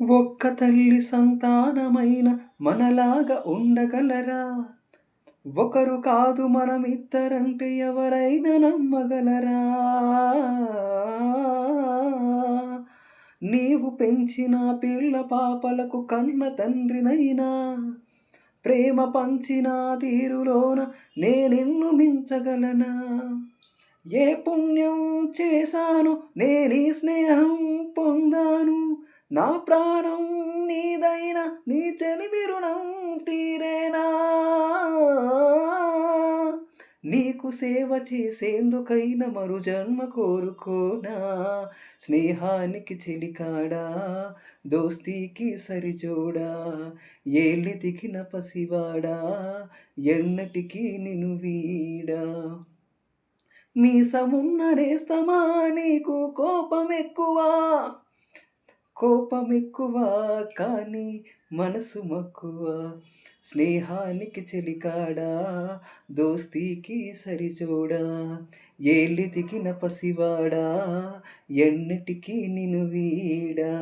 ఒక్క తల్లి సంతానమైన మనలాగా ఉండగలరా? ఒకరు కాదు మనమిద్దరంటే ఎవరైనా నమ్మగలరా? నీవు పెంచిన పిల్ల పాపలకు కన్న తండ్రినైనా ప్రేమ పంచిన తీరులోన నేనిన్ను మించగలనా? ఏ పుణ్యం చేశాను నేనీ స్నేహం పొందాను, నా ప్రాణం నీదైన నీ చెలిమి రుణం తీరేనా? నీకు సేవ చేసేందుకైన మరు జన్మ కోరుకోనా? స్నేహానికి చెలికాడా, దోస్తీకి సరిజోడా, ఏళ్ళెదిగిన పసివాడా, ఎన్నటికీ నిన్ను వీడా. మీసమున్న నేస్తమా నీకు కోపమెక్కువ కానీ మనసు మక్కువ. స్నేహానికి చెలికాడా, దోస్తీకి సరిజోడా, ఏళ్ళెదిగిన పసివాడా, ఎన్నటికీ నిన్ను వీడా.